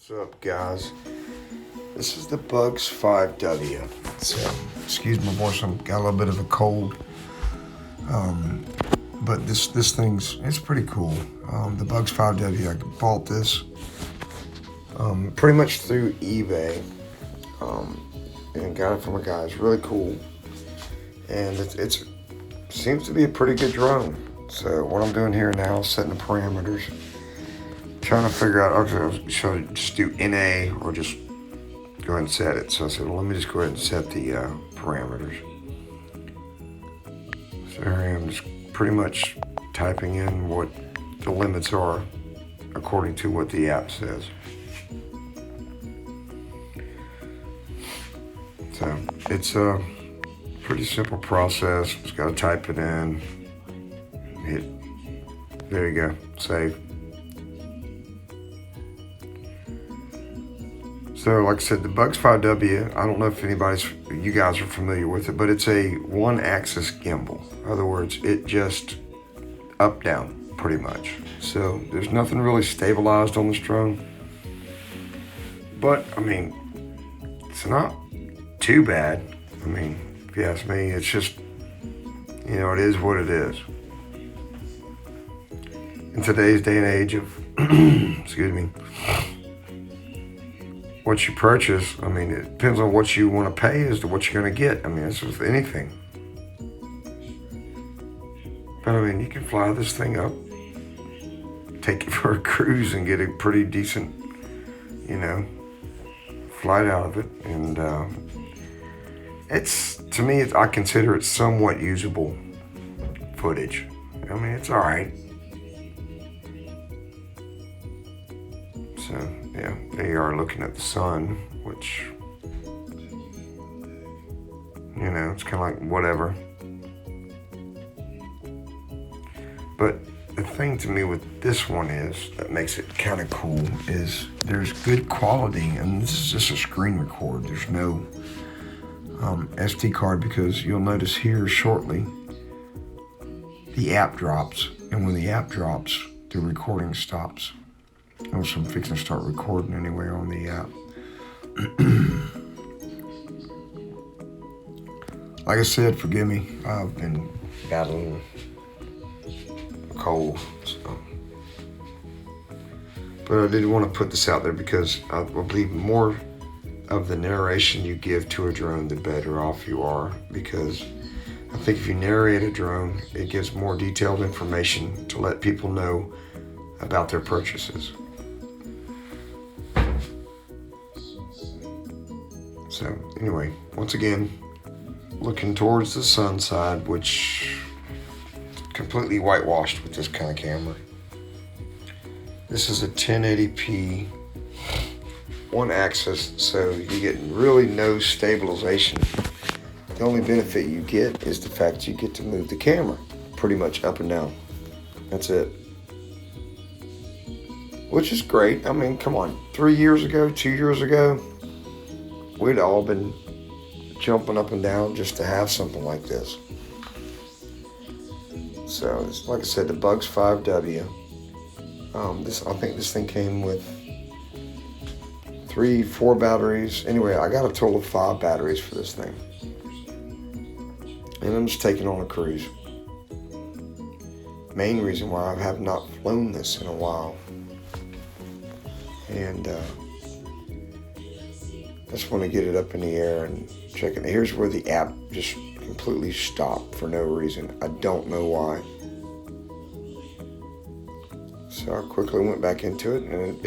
What's up, guys? This is the Bugs 5W. So, excuse my voice, I've got a little bit of a cold. But this it's pretty cool. The Bugs 5W, I bought this pretty much through eBay, and got it from a guy. It's really cool, and it seems to be a pretty good drone. So what I'm doing here now is setting the parameters, trying to figure out, should I just do NA or just go ahead and set it. So I said, well, let me just go ahead and set the parameters. So here I am, just pretty much typing in what the limits are according to what the app says. So it's a pretty simple process. Just got to type it in, hit, there you go, save. So like I said, the Bugs 5W, I don't know if you guys are familiar with it, but it's a one-axis gimbal. In other words, it just up, down, pretty much. So there's nothing really stabilized on this drone. But, I mean, it's not too bad. I mean, if you ask me, it's just, it is what it is. In today's day and age of, excuse me, what you purchase, I mean, it depends on what you want to pay as to what you're going to get. I mean, it's with anything. But I mean, you can fly this thing up, take it for a cruise and get a pretty decent, flight out of it. And to me, I consider it somewhat usable footage. I mean, it's all right. So, yeah, there you are looking at the sun, which, it's kind of like whatever. But the thing to me with this one that makes it kind of cool is there's good quality, and this is just a screen record. There's no SD card, because you'll notice here shortly the app drops, and when the app drops, the recording stops. I'm fixing to start recording anyway on the app. Like I said, forgive me, I've been battling a cold, so. But I did want to put this out there because I believe more of the narration you give to a drone, the better off you are, because I think if you narrate a drone, it gives more detailed information to let people know about their purchases. So anyway, once again, looking towards the sun side, which is completely whitewashed with this kind of camera. This is a 1080p one axis, so you get really no stabilization. The only benefit you get is the fact you get to move the camera pretty much up and down. That's it. Which is great. I mean, come on, 2 years ago, we'd all been jumping up and down just to have something like this. So, it's, like I said, the Bugs 5W. I think this thing came with 4 batteries. Anyway, I got a total of 5 batteries for this thing. And I'm just taking on a cruise. Main reason why I have not flown this in a while. And I just want to get it up in the air and check it. Here's where the app just completely stopped for no reason. I don't know why. So I quickly went back into it, and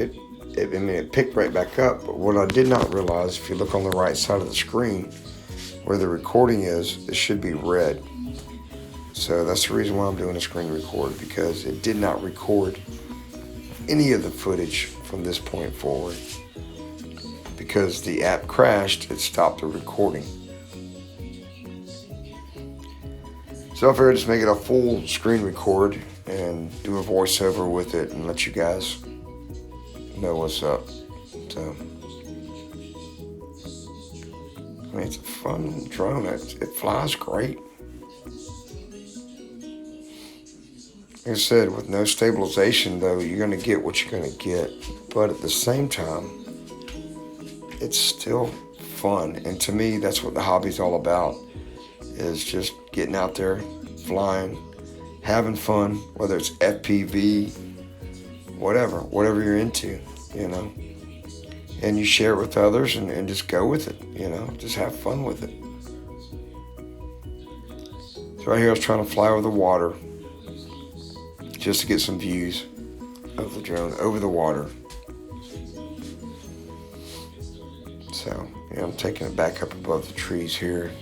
it picked right back up. But what I did not realize, if you look on the right side of the screen, where the recording is, it should be red. So that's the reason why I'm doing a screen record, because it did not record any of the footage from this point forward. Because the app crashed, it stopped the recording. So I figured just make it a full screen record and do a voiceover with it and let you guys know what's up. So, I mean, it's a fun drone. It flies great. Like I said, with no stabilization, though, you're going to get what you're going to get. But at the same time, it's still fun. And to me, that's what the hobby's all about, is just getting out there, flying, having fun, whether it's FPV, whatever you're into, you know. And you share it with others and just go with it, you know, just have fun with it. So right here I was trying to fly over the water just to get some views of the drone over the water. So, yeah, I'm taking it back up above the trees here.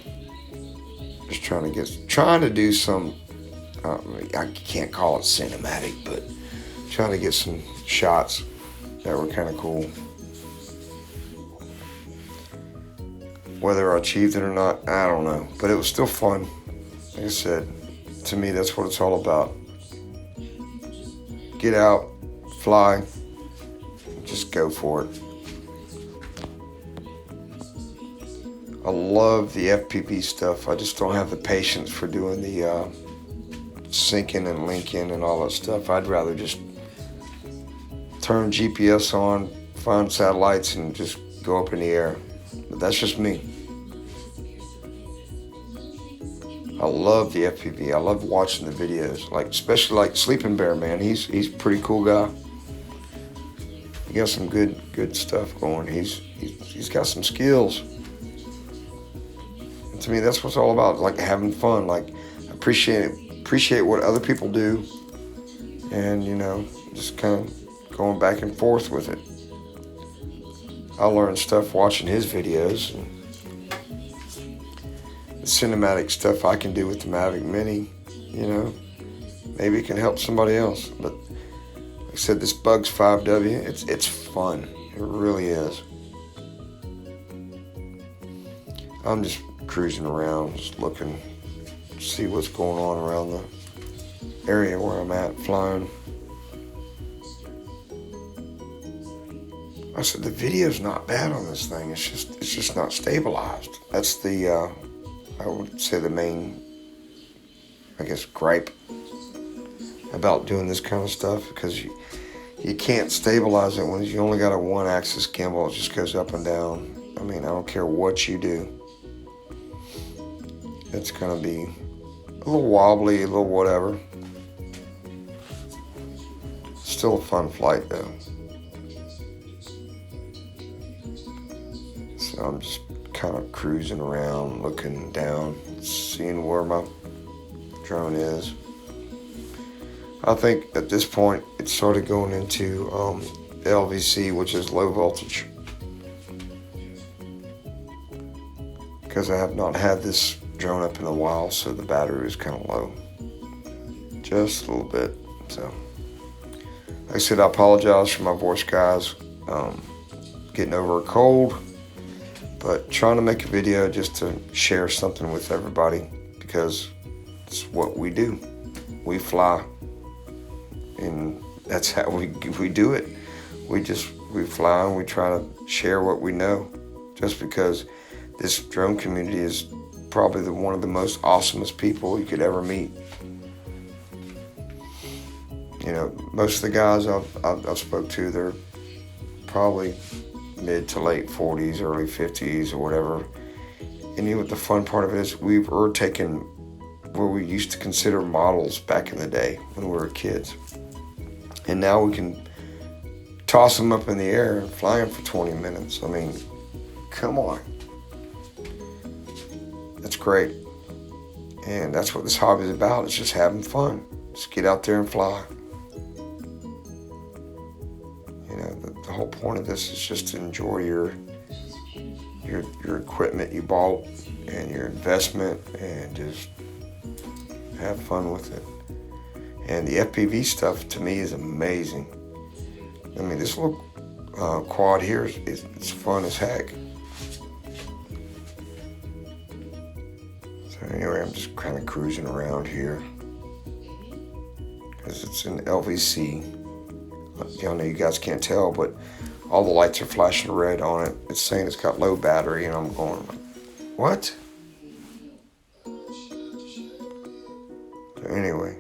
Just trying to do some, I can't call it cinematic, but trying to get some shots that were kind of cool. Whether I achieved it or not, I don't know. But it was still fun. Like I said, to me, that's what it's all about. Get out, fly, just go for it. I love the FPV stuff. I just don't have the patience for doing the syncing and linking and all that stuff. I'd rather just turn GPS on, find satellites, and just go up in the air. But that's just me. I love the FPV. I love watching the videos, especially like Sleeping Bear, man. He's a pretty cool guy. He got some good stuff going. He's got some skills. And to me, that's what's all about, like having fun, like appreciate what other people do, and you know, just kind of going back and forth with it. I learned stuff watching his videos, and the cinematic stuff I can do with the Mavic Mini, you know, maybe it can help somebody else. But like I said, this Bugs 5W, it's fun. It really is. I'm just cruising around, just looking, see what's going on around the area where I'm at, flying. I said the video's not bad on this thing. It's just not stabilized. That's the I would say the main, I guess, gripe about doing this kind of stuff, because you can't stabilize it when you only got a one-axis gimbal. It just goes up and down. I mean, I don't care what you do. It's gonna be a little wobbly, a little whatever. Still a fun flight though. So I'm just kind of cruising around, looking down, seeing where my drone is. I think at this point it started going into LVC, which is low voltage, because I have not had this drone up in a while, so the battery is kind of low, just a little bit. So like I said, I apologize for my voice, guys. Getting over a cold, but trying to make a video just to share something with everybody, because it's what we do. We fly, and that's how we do it. We fly and we try to share what we know, just because this drone community is probably one of the most awesomest people you could ever meet. You know, most of the guys I've spoke to, they're probably mid to late 40s, early 50s or whatever. And you know what the fun part of it is? We're taking where we used to consider models back in the day when we were kids. And now we can toss them up in the air and fly them for 20 minutes. I mean, come on. That's great. And that's what this hobby is about. It's just having fun. Just get out there and fly. You know, the whole point of this is just to enjoy your equipment you bought and your investment, and just have fun with it. And the FPV stuff to me is amazing. I mean, this little quad here it's fun as heck. So anyway, I'm just kind of cruising around here because it's in LVC. I know you guys can't tell, but all the lights are flashing red on it. It's saying it's got low battery, and I'm going, what? So anyway,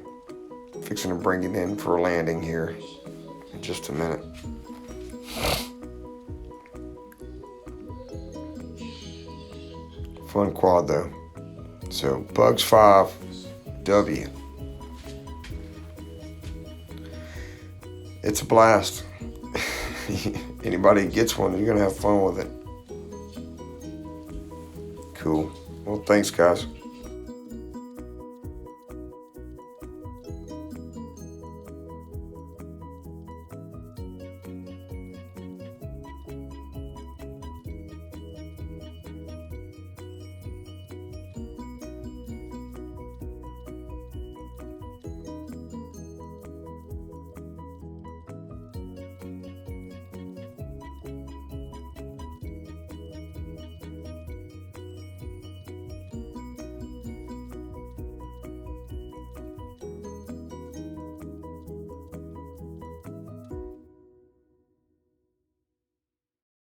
fixing to bring it in for a landing here in just a minute. Fun quad though. So Bugs 5W. It's a blast. Anybody that gets one, you're gonna have fun with it. Cool. Well, thanks guys.